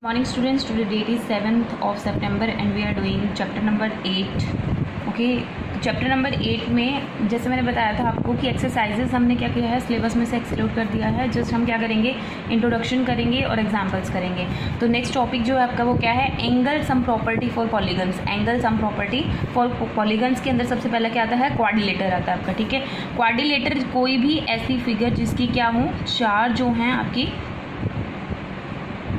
Morning students, today date is 7th of September and we are doing chapter number 8. Okay, chapter number 8 में जैसे मैंने बताया था आपको कि एक्सरसाइजेस हमने क्या किया है, सिलेबस में से एक्सक्लूड कर दिया है। जस्ट हम क्या करेंगे, इंट्रोडक्शन करेंगे और एग्जांपल्स करेंगे। तो नेक्स्ट टॉपिक जो है आपका वो क्या है, angle sum property for polygons. Angle sum property for polygons के अंदर सबसे पहले क्या आता है, क्वाड्रिलेटर आता है आपका। ठीक है, क्वाड्रिलेटर कोई भी ऐसी फिगर जिसकी क्या हो, चार जो हैं आपकी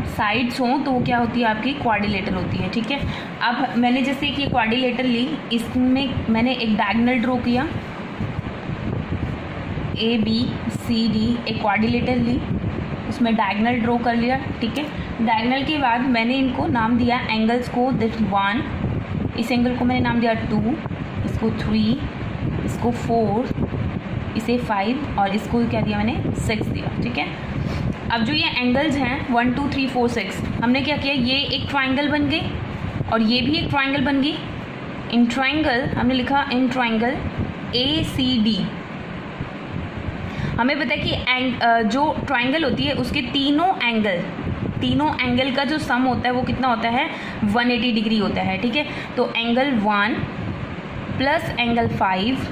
साइड्स हों तो वो क्या होती है, आपकी क्वाड्रिलेटर होती है। ठीक है, अब मैंने जैसे कि क्वाड्रिलेटर ली, इसमें मैंने एक डायगोनल ड्रॉ किया, ए बी सी डी, एक क्वाड्रिलेटर ली, उसमें डायगोनल ड्रॉ कर लिया। ठीक है, डायगोनल के बाद मैंने इनको नाम दिया एंगल्स को, दिस 1, इस एंगल को मैंने नाम दिया 2, इसको 3, इसको 4, इसे 5 और इसको क्या दिया मैंने, 6 दिया। ठीक है, अब जो ये एंगल्स हैं 1 2 3 4 6, हमने क्या किया, ये एक ट्राइंगल बन गई और ये भी एक ट्राइंगल बन गई। इन ट्राइंगल हमने लिखा, इन ट्राइंगल ए सी डी। हमें पता है कि जो ट्राइंगल होती है उसके तीनों एंगल का जो सम होता है वो कितना होता है, 180 डिग्री होता है। ठीक है, तो angle 1 plus angle 5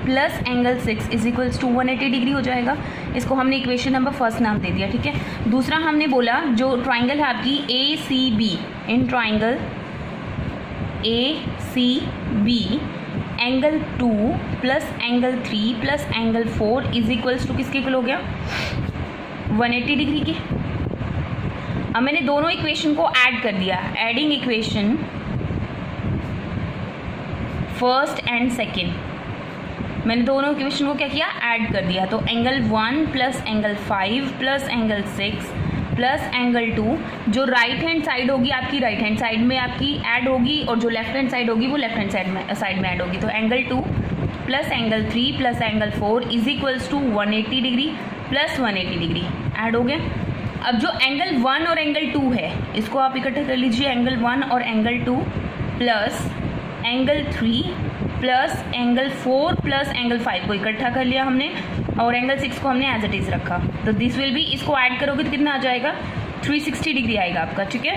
plus angle 6 is equals to 180 degree हो जाएगा। इसको हमने इक्वेशन नंबर फर्स्ट नाम दे दिया। ठीक है, दूसरा हमने बोला जो ट्राइंगल है आपकी A C B, in triangle A C B angle 2 plus angle 3 plus angle 4 is equals to किसके इक्वल हो गया, 180 डिग्री के। अब मैंने दोनों इक्वेशन को ऐड कर दिया, adding equation first and second, मैंने दोनों इक्वेशन को क्या किया, ऐड कर दिया। तो angle 1 plus angle 5 plus angle 6 plus angle 2, जो राइट हैंड साइड होगी आपकी राइट हैंड साइड में आपकी ऐड होगी और जो लेफ्ट हैंड साइड होगी वो लेफ्ट हैंड साइड में ऐड होगी। तो angle 2 plus angle 3 plus angle 4 is equals to 180 degree plus 180 degree add हो गया। अब जो एंगल 1 और एंगल 2 है इसको आप इकट्ठा कर लीजिए, एंगल 1 और angle 2 plus angle 3 plus angle 4 plus angle 5 को इकट्ठा कर लिया हमने और एंगल 6 को हमने एज इट इज रखा। तो दिस विल बी, इसको ऐड करोगे तो कितना आ जाएगा, 360 डिग्री आएगा आपका। ठीक है,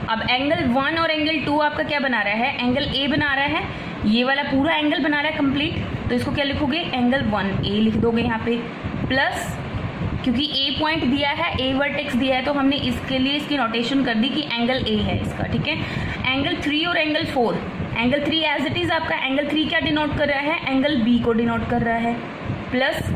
अब एंगल 1 और एंगल 2 आपका क्या बना रहा है, एंगल ए बना रहा है, ये वाला पूरा एंगल बना रहा है कंप्लीट। तो इसको क्या लिखोगे, एंगल 1 ए लिख दोगे यहाँ पे, प्लस क्योंकि ए पॉइंट दिया है, ए वर्टेक्स दिया है तो हमने इसके लिए इसकी नोटेशन कर दी कि एंगल ए है इसका। ठीक है, एंगल 3 और angle 4, angle 3 as it is आपका, एंगल 3 क्या डिनोट कर रहा है, एंगल बी को डिनोट कर रहा है, प्लस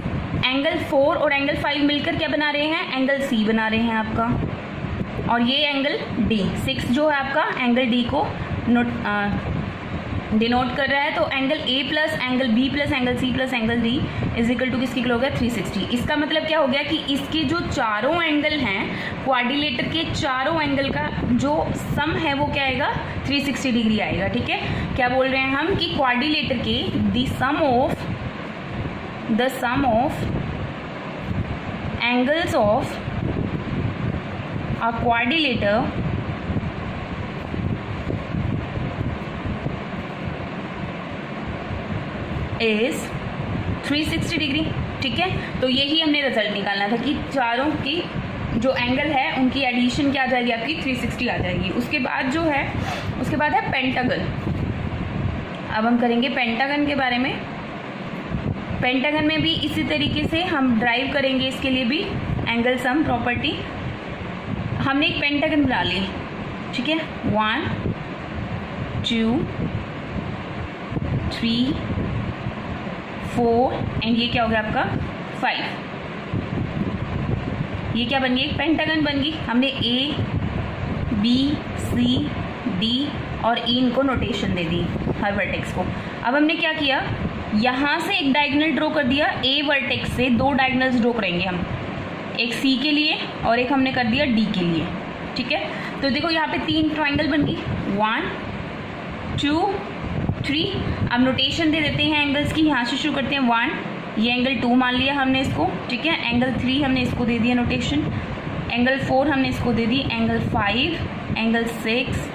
एंगल 4 और एंगल 5 मिलकर क्या बना रहे हैं, एंगल सी बना रहे हैं आपका। और ये एंगल डी 6 जो है आपका एंगल डी को डिनोट कर रहा है। तो angle A plus angle B plus angle C plus angle D is equal to किसकी हो गया, 360। इसका मतलब क्या हो गया कि इसके जो चारों एंगल हैं, क्वाड्रिलेटर के चारों एंगल का जो सम है वो क्या आएगा, 360 डिग्री आएगा। ठीक है, क्या बोल रहे हैं हम कि क्वाड्रिलेटर के the sum of angles of a quadrilateral is 360 degree. ठीक है, तो यही हमने रिजल्ट निकालना था कि चारों की जो एंगल है उनकी एडिशन क्या आ जाएगी, आपकी 360 आ जाएगी। उसके बाद जो है, उसके बाद है पेंटागन। अब हम करेंगे पेंटागन के बारे में। पेंटागन में भी इसी तरीके से हम ड्राइव करेंगे, इसके लिए भी एंगल सम प्रॉपर्टी। हमने एक पेंटागन बना ली। ठीक है, 1 2 3 4 एंड ये क्या हो गया आपका 5। ये क्या बन गई, एक पेंटागन बन गई। हमने ए बी सी डी और ई इनको नोटेशन दे दी हर वर्टेक्स को। अब हमने क्या किया, यहाँ से एक डायगोनल ड्रॉ कर दिया, ए वर्टेक्स से 2 डायगोनल्स ड्रॉ करेंगे हम, एक सी के लिए और एक हमने कर दिया डी के लिए। ठीक है, तो देखो यहाँ पे 3 ट्राइंगल बन गई, 1 2 3। अब नोटेशन दे देते हैं एंगल्स की, यहाँ से शुरू करते हैं 1, ये एंगल 2 मान लिया हमने इसको। ठीक है, एंगल 3 हमने इसको दे दिया नोटेशन, एंगल 4 हमने इसको दे दी, एंगल 5 एंगल 6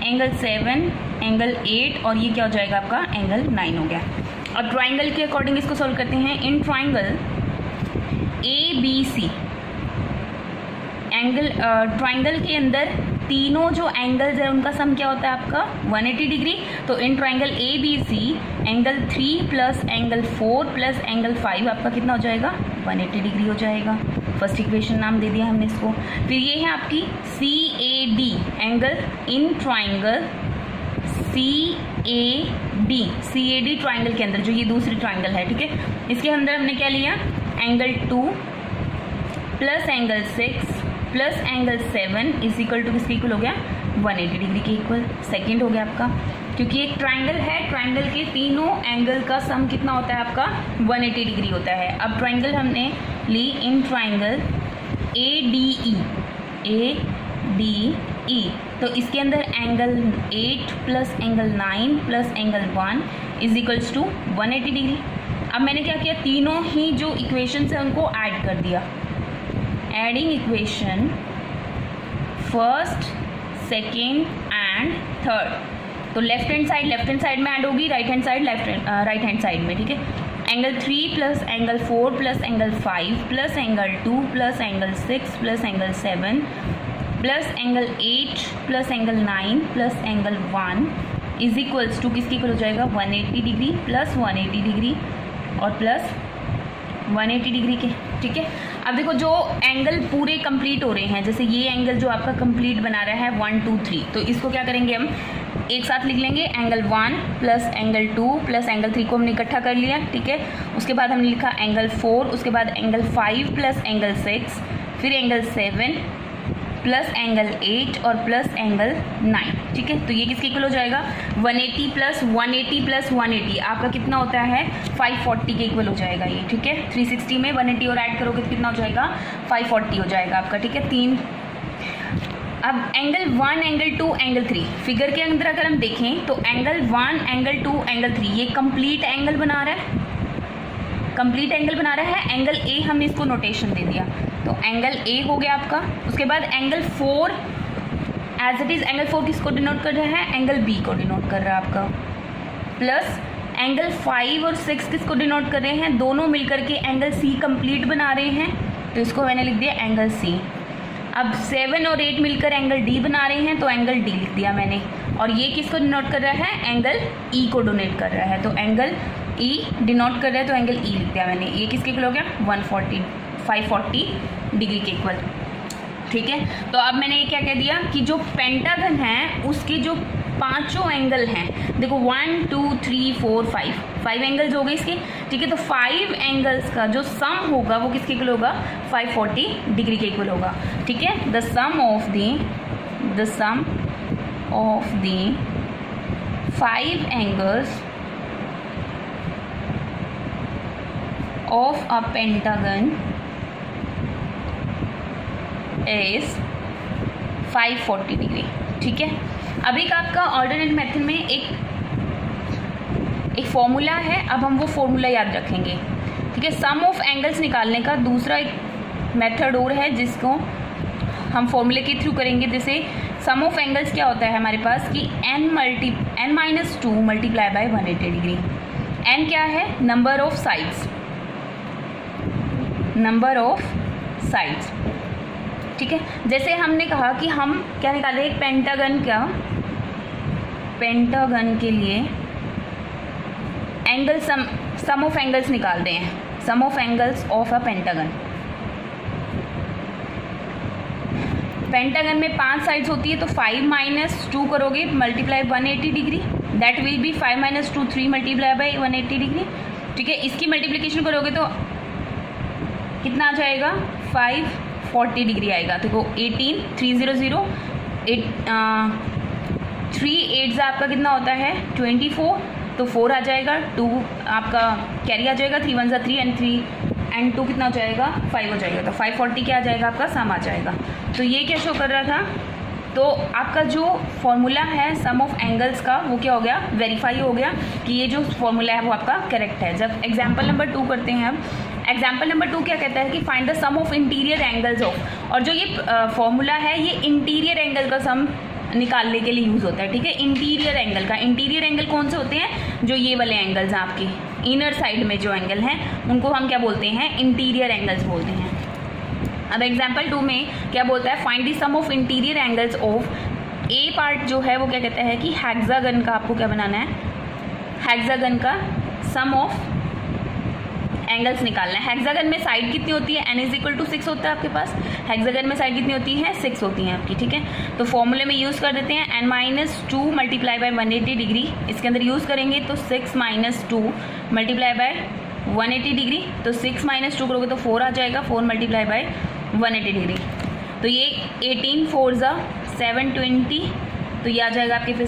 एंगल 7 एंगल 8 और ये क्या हो जाएगा आपका, एंगल 9 हो गया। अब ट्राइंगल के अकॉर्डिंग इसको सॉल्व करते हैं। In triangle A B C angle triangle के अंदर तीनों जो एंगल्स है उनका सम क्या होता है आपका 180 डिग्री। तो in triangle A B C angle 3 plus angle 4 plus angle 5 आपका कितना हो जाएगा 180 डिग्री हो जाएगा। फर्स्ट इक्वेशन नाम दे दिया हमने इसको। फिर ये है आपकी C A D angle in triangle C A D triangle के अंदर जो ये दूसरी ट्राइंगल है, ठीक है, इसके अंदर हमने क्या लिया angle 2 plus angle 6 plus angle 7 is equal to किसके इक्वल हो गया 180 डिग्री के इक्वल। सेकंड हो गया आपका, क्योंकि एक ट्राइंगल है, ट्राइंगल के तीनों एंगल का सम कितना होता है आपका 180 डिग्री होता है। अब ट्राइंगल हमने ली इन ट्राइंगल ए डी ई, तो इसके अंदर angle 8 plus angle 9 plus angle 1 is equals to 180 degree. अब मैंने क्या किया, तीनों ही जो इक्वेशंस है उनको ऐड कर दिया। Adding equation first second and third, तो लेफ्ट हैंड साइड में ऐड होगी, राइट हैंड साइड में, ठीक है। Angle 3 plus angle 4 plus angle 5 plus angle 2 plus angle 6 plus angle 7 plus angle 8 plus angle 9 plus angle 1 is equals to किसकी equal हो जाएगा 180 degree plus 180 degree और plus 180 degree के, ठीक है। अब देखो जो एंगल पूरे कंप्लीट हो रहे हैं, जैसे ये एंगल जो आपका कंप्लीट बना रहा है 1 2 3, तो इसको क्या करेंगे हम एक साथ लिख लेंगे। Angle 1 plus angle 2 plus angle 3 को हमने इकट्ठा कर लिया, ठीक है। उसके बाद हमने लिखा एंगल 4, उसके बाद एंगल 5 प्लस एंगल 6, फिर एंगल 7 प्लस एंगल 8 और प्लस एंगल 9, ठीक है। तो ये किसके इक्वल हो जाएगा 180 प्लस 180 प्लस 180 आपका कितना होता है 540 के इक्वल हो जाएगा ये, ठीक है। 360 में 180 और ऐड करोगे तो कितना हो जाएगा 540 हो जाएगा आपका, ठीक है। 3 अब एंगल 1 एंगल 2 एंगल 3 फिगर के अंदर अगर हम देखें तो एंगल 1 एंगल 2 एंगल 3 ये कंप्लीट एंगल बना रहा है। एंगल ए हमने इसको नोटेशन दे दिया, तो एंगल ए हो गया आपका। उसके बाद angle 4 as it is angle 4 किसको डिनोट कर रहा है एंगल बी को डिनोट कर रहा है आपका, प्लस एंगल 5 और 6 किसको डिनोट कर रहे हैं, दोनों मिलकर के एंगल सी कंप्लीट बना रहे हैं, तो इसको मैंने लिख दिया एंगल सी। अब 7 और 8 मिलकर एंगल डी बना रहे हैं, तो एंगल डी लिख दिया मैंने। और ये किसको डिनोट कर रहा है एंगल ई को डोनेट कर रहा है, तो एंगल ई डिनोट कर रहा है तो एंगल ई लिख दिया मैंने। ये किसके इक्वल हो गया 540 डिग्री के इक्वल, ठीक है। तो अब मैंने ये क्या कह दिया कि जो पेंटागन है उसके जो पांचों एंगल हैं, देखो 1 2 3 4 5 एंगल्स हो गए इसके, ठीक है। तो 5 एंगल्स का जो सम होगा वो किसके इक्वल होगा 540 डिग्री के इक्वल होगा, ठीक है। The sum of the 5 angles of a pentagon is 540 degree, ठीक है। अब एक आपका ऑल्टरनेट मेथड में एक फॉर्मूला है, अब हम वो फॉर्मूला याद रखेंगे, ठीक है। सम ऑफ एंगल्स निकालने का दूसरा एक मेथड और है जिसको हम फॉर्मूले के थ्रू करेंगे। जैसे सम ऑफ एंगल्स क्या होता है हमारे पास कि n-2 multiply by 180 degree. n क्या है नंबर ऑफ साइड्स, ठीक है। जैसे हमने कहा कि हम क्या निकाले एक पेंटागन के लिए एंगल सम ऑफ एंगल्स निकालते हैं, sum of angles of a pentagon में 5 साइड्स होती है, तो 5 - 2 करोगे multiply 180 degree, that will be 5 - 2 3 multiply by 180 degree, ठीक है। इसकी मल्टीप्लिकेशन करोगे तो कितना आ जाएगा 540 डिग्री आएगा। देखो 18 300 3 8 आपका कितना होता है 24, तो 4 आ जाएगा, 2 आपका कैरी आ जाएगा, 3 1 3 एंड 2 कितना हो जाएगा 5 हो जाएगा, तो 540 क्या आ जाएगा आपका सम आ जाएगा। तो ये क्या शो कर रहा था, तो आपका जो फॉर्मूला है सम ऑफ एंगल्स का वो क्या हो गया वेरीफाई हो गया कि ये जो फॉर्मूला है वो आपका करेक्ट है। जब एग्जाम्पल नंबर 2 करते हैं हम, एग्जाम्पल नंबर 2 क्या कहता है कि find the sum of interior angles of, और जो ये फॉर्मूला है ये इंटीरियर एंगल का सम निकालने के लिए यूज़ होता है, ठीक है। इंटीरियर एंगल कौन से होते हैं, जो ये वाले एंगल्स हैं आपके इनर साइड में जो एंगल हैं उनको हम क्या बोलते हैं इंटीरियर एंगल्स बोलते हैं। अब एग्जाम्पल 2 में क्या बोलता है, find the sum of interior angles of a part जो है वो क्या कहता है कि हेक्सागन का आपको क्या बनाना है, हेक्सागन का सम ऑफ एंगल्स निकालना है। हेक्सागन में साइड कितनी होती है, n = 6 होता है आपके पास। हेक्सागन में साइड कितनी होती है, 6 होती हैं आपकी, ठीक है। तो फॉर्मूले में यूज़ कर देते हैं n - 2 × 180 डिग्री, इसके अंदर यूज़ करेंगे तो 6 - 2 × 180 डिग्री, तो 6 - 2 करोगे तो 4 आ जाएगा, 4 × 180 डिग्री। तो ये 18 4 ज़ा 720, तो ये आ जाएगा आपके फिर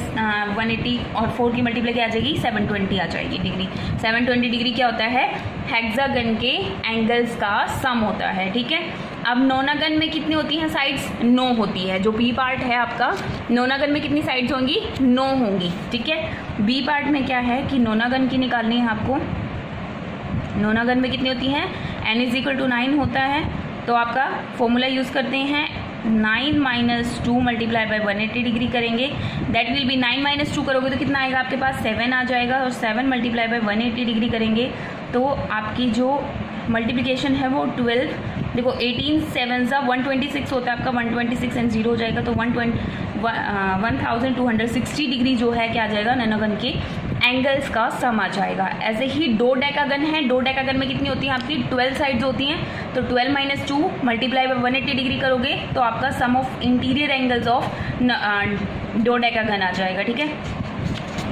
180 और 4 की मल्टीप्लाई क्या आ जाएगी, 720 आ जाएगी डिग्री। 720 डिग्री क्या होता है, हेक्सागन के एंगल्स का सम होता है, ठीक है। अब नोनागन में कितनी होती हैं साइड्स, 9 होती है। जो बी पार्ट है आपका, नोनागन में कितनी साइड्स होंगी, 9 होंगी, ठीक है। बी पार्ट में क्या है कि नोनागन की निकालनी है आपको। नोनागन में कितनी होती हैं, n = 9 होता है, तो आपका फॉर्मूला यूज़ करते हैं 9 - 2 × 180 डिग्री करेंगे, दैट विल बी 9 - 2 करोगे तो कितना आएगा आपके पास, 7 आ जाएगा, और 7 × 180 डिग्री करेंगे तो आपकी जो मल्टीप्लिकेशन है वो 12, देखो 18 7 ज़ा 126 होता है आपका, 126 एंड 0 हो जाएगा, तो 1260 डिग्री जो है क्या आ जाएगा, नोनागन के एंगल्स का सम आ जाएगा। ऐसे ही डोडेकागन है, डोडेकागन में कितनी होती हैं आपकी, 12 साइड्स होती हैं, तो 12 - 2 × 180 डिग्री करोगे तो आपका सम ऑफ इंटीरियर एंगल्स ऑफ डोडेकागन आ जाएगा, ठीक है।